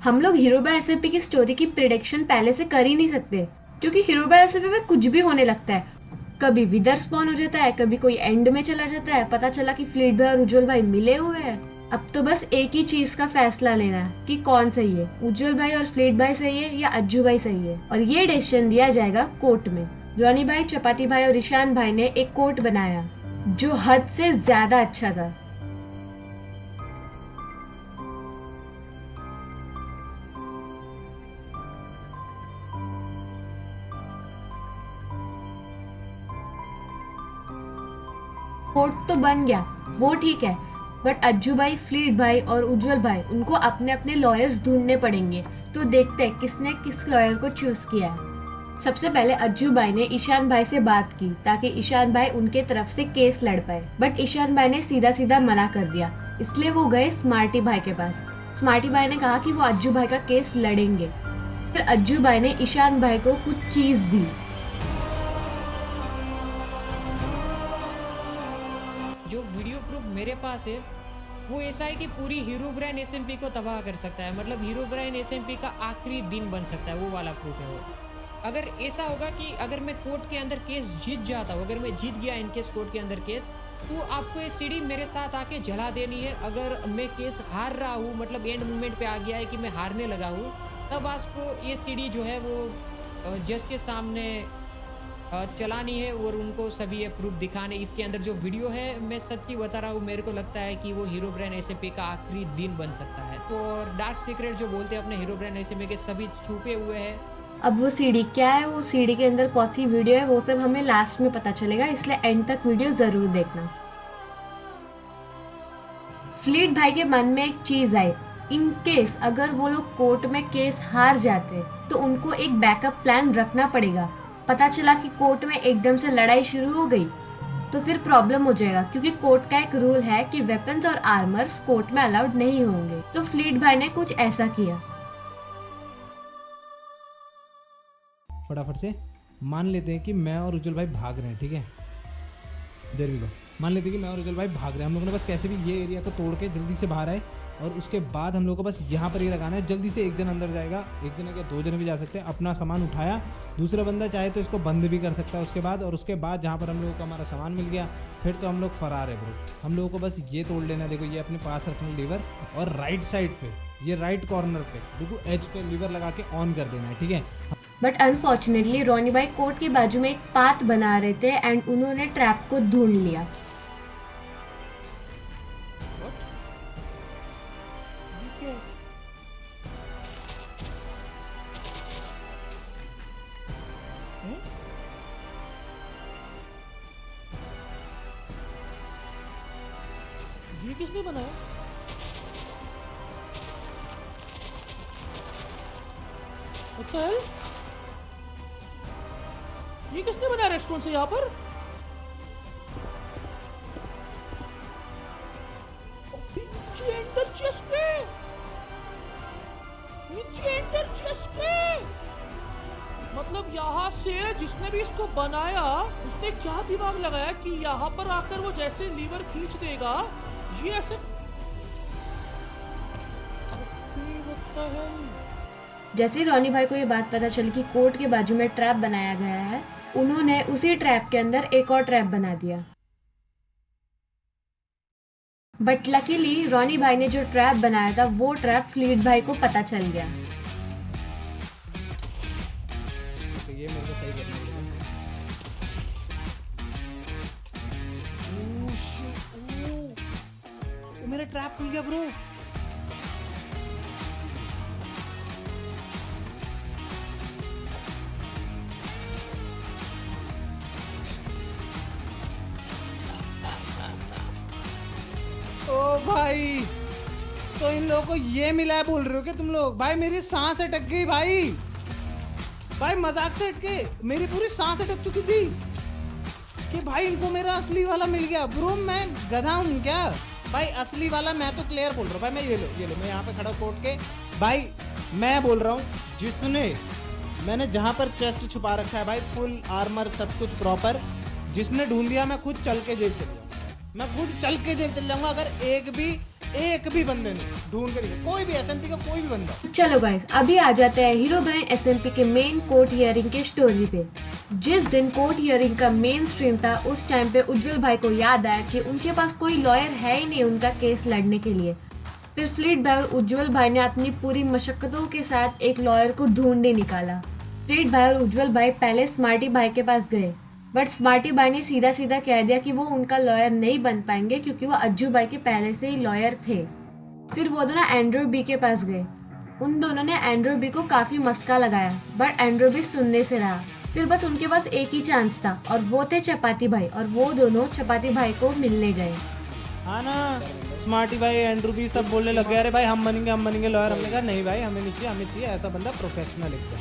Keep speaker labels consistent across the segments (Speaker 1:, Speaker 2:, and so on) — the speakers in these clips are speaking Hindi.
Speaker 1: हम लोग हीरोबा एसएमपी की स्टोरी की प्रिडिक्शन पहले से कर ही नहीं सकते, क्योंकि हीरोबा एसएमपी में कुछ भी होने लगता है। कभी विदर स्पॉन हो जाता है, कभी कोई एंड में चला जाता है, पता चला कि फ्लीट भाई और उज्जवल भाई मिले हुए हैं। अब तो बस एक ही चीज का फैसला लेना है कि कौन सही है, उज्जवल भाई और फ्लीट भाई सही है या अज्जू भाई सही है। और ये डिसीजन लिया जाएगा कोर्ट में। रॉनी भाई, चपाती भाई और ईशान भाई ने एक कोर्ट बनाया जो हद से ज्यादा अच्छा था। कोर्ट तो बन गया, वो ठीक है, बट अज्जू भाई, फ्लीट भाई और उज्जवल भाई, उनको अपने अपने लॉयर्स ढूंढने पड़ेंगे। तो देखते हैं किसने किस लॉयर को चूज किया है। सबसे पहले अज्जू भाई ने ईशान भाई से बात की ताकि ईशान भाई उनके तरफ से केस लड़ पाए, बट ईशान भाई ने सीधा सीधा मना कर दिया। इसलिए वो गए स्मार्टी भाई के पास। स्मार्टी भाई ने कहा कि वो अज्जू भाई का केस लड़ेंगे। फिर अज्जू भाई ने ईशान भाई को कुछ चीज दी।
Speaker 2: जो वीडियो प्रूफ मेरे पास है वो ऐसा है कि पूरी हीरो ब्रांड एसएमपी को तबाह कर सकता है, मतलब हीरो ब्रांड एसएमपी का आखिरी दिन बन सकता है, वो वाला प्रूफ है वो। अगर ऐसा होगा कि अगर मैं कोर्ट के अंदर केस जीत जाता हूँ, अगर मैं जीत गया इनकेस कोर्ट के अंदर केस, तो आपको ये सीढ़ी मेरे साथ आके जला देनी है। अगर मैं केस हार रहा हूँ, मतलब एंड मोमेंट पे आ गया है कि मैं हारने लगा हूँ, तब आपको ये सीढ़ी जो है वो जज के सामने चलानी है और उनको सभी ये प्रूफ दिखाने। इसके अंदर जो वीडियो है, मैं सच्ची बता रहा हूँ, मेरे को लगता है कि वो हीरो ब्रांड एसएमपी का आखिरी दिन बन सकता है। तो और डार्क सीक्रेट जो बोलते हैं अपने हीरो ब्रांड एसएमपी के, सभी छुपे हुए हैं।
Speaker 1: अब वो सीडी क्या है, वो सीडी के अंदर कौन सी वीडियो है, वो सब हमें लास्ट में पता चलेगा, इसलिए एंड तक वीडियो जरूर देखना। फ्लीट भाई के मन में एक चीज आई, इन केस अगर वो लोग कोर्ट में केस हार जाते तो उनको एक बैकअप प्लान रखना पड़ेगा। पता चला कि कोर्ट में एकदम से लड़ाई शुरू हो गई तो फिर प्रॉब्लम हो जाएगा, क्योंकि कोर्ट का एक रूल है कि वेपन्स और आर्मर्स कोर्ट में अलाउड नहीं होंगे। तो फ्लीट भाई ने कुछ ऐसा किया।
Speaker 3: फटाफट से मान लेते हैं कि मैं और उज्जवल भाई भाग रहे हैं, ठीक है, देर भी गो। मान लेते हैं कि मैं और उज्जवल भाई भाग रहे हैं। हम लोगों ने बस कैसे भी ये एरिया को तोड़ के जल्दी से बाहर आए, और उसके बाद हम लोग को बस यहाँ पर ये लगाना है। जल्दी से एक जन अंदर जाएगा, एक जन या दो जन भी जा सकते हैं। अपना सामान उठाया, दूसरा बंदा चाहे तो इसको बंद भी कर सकता है उसके बाद। और उसके बाद जहाँ पर हम लोगों को हमारा सामान मिल गया, फिर तो हम लोग फरार है ब्रो। हम लोगों को बस ये तोड़ लेना है। देखो ये अपने पास रखना लीवर, और राइट साइड पे, ये राइट कॉर्नर पे बिल्कुल एज पे लीवर लगा के ऑन कर देना है, ठीक है।
Speaker 1: बट अनफॉर्चुनेटली रोनी भाई कोर्ट के बाजू में एक पाथ बना रहे थे एंड उन्होंने ट्रैप को ढूंढ लिया।
Speaker 4: ये किसने बनाया? What the hell? ये किसने बनाया रेस्टोरेंट से यहाँ पर? नीचे एंटर चेस्के, नीचे एंटर चेस्के। मतलब यहाँ से जिसने भी इसको बनाया उसने क्या दिमाग लगाया कि यहाँ पर आकर वो जैसे लीवर खींच देगा, ये ऐसे है।
Speaker 1: जैसे रोनी भाई को ये बात पता चली कि कोर्ट के बाजू में ट्रैप बनाया गया है, उन्होंने उसी ट्रैप के अंदर एक और ट्रैप बना दिया। बट लकीली रोनी भाई ने जो ट्रैप बनाया था वो ट्रैप फ्लीट भाई को पता चल गया।
Speaker 3: तो ये मेरे को सही करना है। मेरा ट्रैप खुल गया ब्रो। ओ भाई, तो इन लोगों को ये मिला है बोल रहे हो क्या तुम लोग? भाई मेरी सांस अटक गई भाई। भाई मजाक से हटके मेरी पूरी सांस अटक चुकी थी कि भाई इनको मेरा असली वाला मिल गया। ब्रो मैं गधा हूँ क्या? भाई असली वाला मैं तो क्लियर बोल रहा हूँ भाई। मैं ये लो मैं यहाँ पे खड़ा हूँ कोर्ट के। भाई मैं बोल रहा हूँ, जिसने मैंने जहाँ पर चेस्ट छुपा रखा है भाई, फुल आर्मर सब कुछ प्रॉपर, जिसने ढूंढ दिया, मैं खुद चल के जेल चल जाऊँगा। मैं खुद चल के जेल चल जाऊँगा अगर एक भी एक भी बंदे ने ढूंढ कर कोई भी एसएमपी का कोई भी बंदा।
Speaker 1: चलो गाइस, अभी आ जाते हैं हीरोब्राइन एसएमपी के मेन कोर्ट हियरिंग के स्टोरी पे। जिस दिन कोर्ट हियरिंग का मेन स्ट्रीम था, उस टाइम पे उज्जवल भाई को याद आया कि उनके पास कोई लॉयर है ही नहीं उनका केस लड़ने के लिए। फिर फ्लीट भाई और उज्जवल भाई ने अपनी पूरी मशक्कतों के साथ एक लॉयर को ढूंढ निकाला। फ्लीट भाई और उज्जवल भाई पहले स्मार्टी भाई के पास गए, बट स्मार्टी भाई ने सीधा सीधा कह दिया कि वो उनका लॉयर नहीं बन पाएंगे क्योंकि वो अज्जू भाई के पहले से ही लॉयर थे। फिर वो दोनों एंड्रू बी के पास गए। उन दोनों ने एंड्रू बी को काफ़ी मस्का लगाया, बट एंड्रू बी सुनने से रहा। फिर बस उनके पास एक ही चांस था और वो थे चपाती भाई, और वो दोनों चपाती भाई को मिलने गए।
Speaker 3: हाँ ना, स्मार्टी भाई एंड्रू भी सब बोलने लग गए, अरे भाई हम बनेंगे लॉयर। हमने कहा नहीं भाई, हमें नहीं चाहिए, हमें चाहिए ऐसा बंदा प्रोफेशनल एकदम।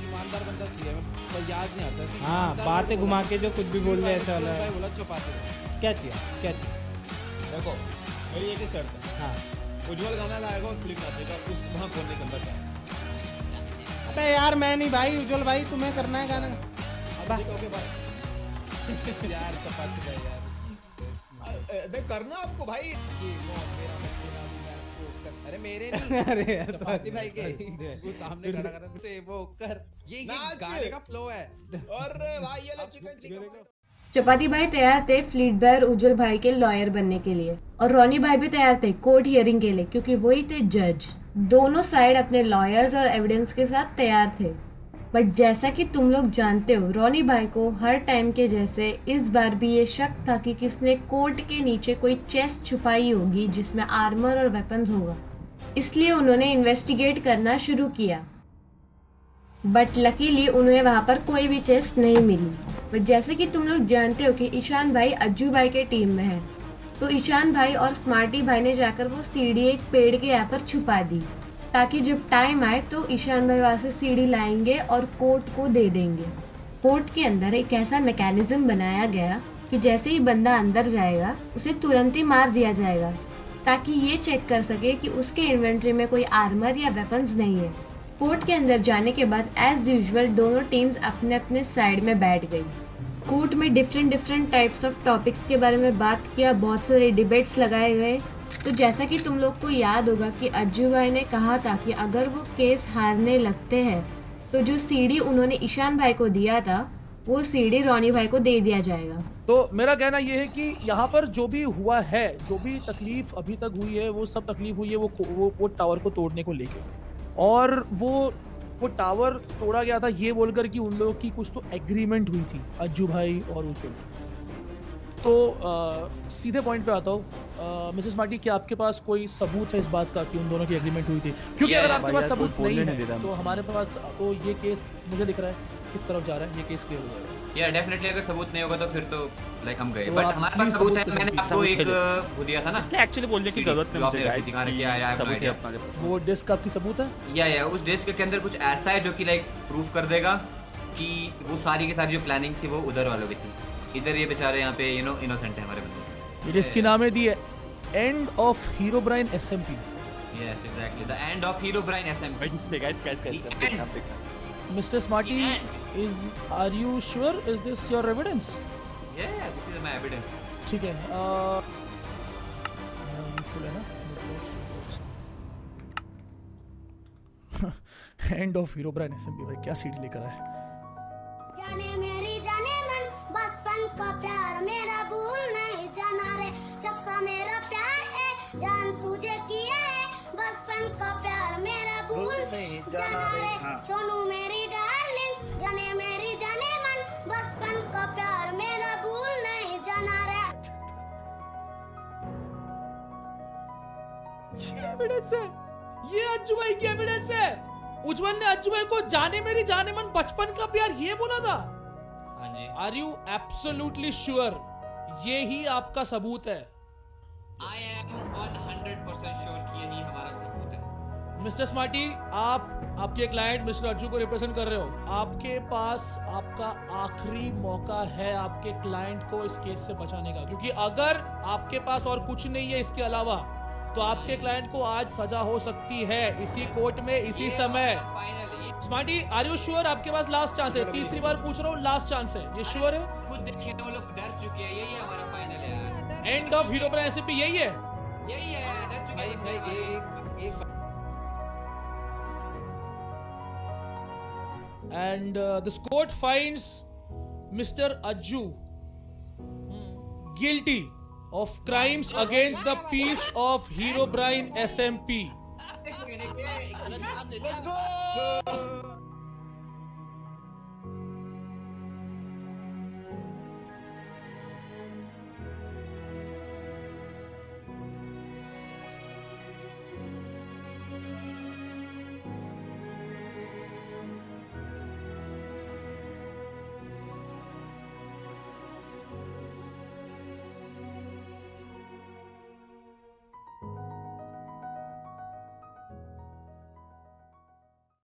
Speaker 5: ईमानदार बंदा चाहिए, पर याद नहीं आता ऐसे।
Speaker 3: हाँ,
Speaker 5: ईमानदार
Speaker 3: बातें
Speaker 5: बोला,
Speaker 3: घुमा के जो कुछ भी बोल दे ऐसा वाला
Speaker 5: भाई
Speaker 3: है।
Speaker 5: बोला चपाती।
Speaker 3: क्या चाहिए?
Speaker 6: देखो मेरी एक ही शर्त है,
Speaker 3: हाँ,
Speaker 6: उज्जवल गाना गाएगा और फिल्म नाचेगा, उस वहाँ कोने के अंदर जाए।
Speaker 3: अबे यार मैं नहीं भाई, उज्जवल भाई तुम्हें करना है गाना।
Speaker 6: ठीक है, ओके बाय।
Speaker 5: यार चपाती भाई यार।
Speaker 6: देख करना आपको भाई।
Speaker 5: ये वो मेरा फोकस, अरे मेरे नहीं,
Speaker 3: अरे यार
Speaker 5: चपाती भाई के वो सामने खड़ा कर से वो कर, ये
Speaker 6: नाच।
Speaker 5: गाने का फ्लो है।
Speaker 6: और भाई ये लो चिकन
Speaker 1: चपाती भाई तैयार थे फ्लीट भाई और उज्जवल भाई के लॉयर बनने के लिए, और रॉनी भाई भी तैयार थे कोर्ट हियरिंग के लिए क्योंकि वही थे जज। दोनों साइड अपने लॉयर्स और एविडेंस के साथ तैयार थे। बट जैसा कि तुम लोग जानते हो, रॉनी भाई को हर टाइम के जैसे इस बार भी ये शक था कि किसने कोर्ट के नीचे कोई चेस्ट छुपाई होगी जिसमें आर्मर और वेपन्स होगा, इसलिए उन्होंने इन्वेस्टिगेट करना शुरू किया। बट लकीली उन्हें वहाँ पर कोई भी चेस्ट नहीं मिली। बट जैसे कि तुम लोग जानते हो कि ईशान भाई अज्जू भाई के टीम में है, तो ईशान भाई और स्मार्टी भाई ने जाकर वो सीढ़ी एक पेड़ के यहाँ पर छुपा दी, ताकि जब टाइम आए तो ईशान भाई वहाँ से सीढ़ी लाएंगे और कोर्ट को दे देंगे। कोर्ट के अंदर एक ऐसा मैकेनिज्म बनाया गया कि जैसे ही बंदा अंदर जाएगा उसे तुरंत ही मार दिया जाएगा, ताकि ये चेक कर सके कि उसके इन्वेंट्री में कोई आर्मर या वेपन्स नहीं है। कोर्ट के अंदर जाने के बाद एज यूजुअल दोनों टीम्स अपने अपने साइड में बैठ गई। कोर्ट में डिफरेंट टाइप्स ऑफ टॉपिक्स के बारे में बात किया, बहुत सारे डिबेट्स लगाए गए। तो जैसा कि तुम लोग को याद होगा कि अज्जू भाई ने कहा था कि अगर वो केस हारने लगते हैं तो जो सीढ़ी उन्होंने ईशान भाई को दिया था वो सीढ़ी रॉनी भाई को दे दिया जाएगा।
Speaker 4: तो मेरा कहना ये है कि यहाँ पर जो भी हुआ है, जो भी तकलीफ अभी तक हुई है, वो सब तकलीफ हुई है वो टावर को तोड़ने को लेके, और वो टावर तोड़ा गया था ये बोलकर कि उन लोगों की कुछ तो एग्रीमेंट हुई थी अज्जू भाई और उज्जवल। तो सीधे पॉइंट पे आता हूँ, मिसेस मार्टी, क्या आपके पास कोई सबूत है इस बात का कि उन दोनों की एग्रीमेंट हुई थी? क्योंकि अगर आपके पास सबूत नहीं है तो हमारे पास तो ये केस मुझे दिख रहा है किस तरफ जा रहा है, ये केस क्लियर हो जाएगा।
Speaker 7: या डेफिनेटली अगर सबूत नहीं होगा तो फिर तो लाइक हम गए,
Speaker 4: तो
Speaker 7: बट
Speaker 4: आप
Speaker 7: हमारे पास
Speaker 4: प्लीज
Speaker 7: सबूत है।
Speaker 4: सबूत
Speaker 7: मैंने
Speaker 4: दीजिए।
Speaker 7: आपको एक वो दिया था ना,
Speaker 8: इसलिए एक्चुअली बोलने की जरूरत नहीं मुझे गाइस,
Speaker 7: दिखा रहे हैं
Speaker 8: सबूत है अपना पास।
Speaker 4: वो डिस्क आपकी सबूत है?
Speaker 7: या उस डेस्क के अंदर कुछ ऐसा है जो कि लाइक प्रूफ कर देगा कि वो सारी की सारी जो प्लानिंग थी वो उधर वालों की थी। इधर ये बेचारे यहाँ पे इनोसेंट है हमारे बंदे।
Speaker 4: ये डिस्क की नाम है the end of Herobrine SMP.
Speaker 7: Yes exactly, the end of Herobrine SMP.
Speaker 8: भाई इसमें guys
Speaker 4: Mr. Smarty, are you sure? Is this your evidence?
Speaker 7: Yeah, this is my evidence.
Speaker 4: ठीक है, full है ना? End of Herobrine SMP भाई क्या सीडी लेकर आए?
Speaker 9: जाने मेरी जाने मन बचपन का प्यार मेरा भूल नहीं जाना रे, चस्सा मेरा प्यार है जान तुझे किया है, बचपन का प्यार मेरा भूल नहीं जाना रे, सोनू मेरी डार्लिंग, जाने मेरी जाने मन बचपन का प्यार मेरा भूल नहीं जाना रे।
Speaker 4: ये एविडेंस है, ये अज्जू भाई की एविडेंस है। उज्जवल ने अज्जू भाई को जाने मेरी जाने मन बचपन का प्यार ये बोला था।
Speaker 7: हाँ जी।
Speaker 4: आर यू एब्सोल्युटली श्योर ये ही आपका सबूत है?
Speaker 7: I am 100% श्योर कि यही हमारा सबूत है।
Speaker 4: मिस्टर स्मार्टी, आप आपके क्लाइंट मिस्टर अज्जू को रिप्रेजेंट कर रहे हो। आपके पास आपका आखिरी मौका है आपके क्लाइंट को इस केस से बचाने का, क्योंकि अगर आपके पास और कुछ नहीं है इसके अलावा तो आपके क्लाइंट को आज सजा हो सकती है इसी कोर्ट में इसी समय। स्मार्टी, आर यू श्योर आपके पास लास्ट चांस है? तीसरी बार पूछ रहा हूँ, लास्ट चांस है, ये श्योर है?
Speaker 7: खुद देखिए वो लोग डर चुके हैं, यही हमारा फाइनल है।
Speaker 4: एंड ऑफ हीरोब्राइन एसएमपी यही है?
Speaker 7: यही है, डर चुके
Speaker 5: भाई
Speaker 7: हैं
Speaker 5: भाई
Speaker 7: बंदे हमारे।
Speaker 5: एक
Speaker 4: And this court finds Mr. Ajju guilty of crimes against the peace of Herobrine SMP.
Speaker 7: एक सेकंड, एक-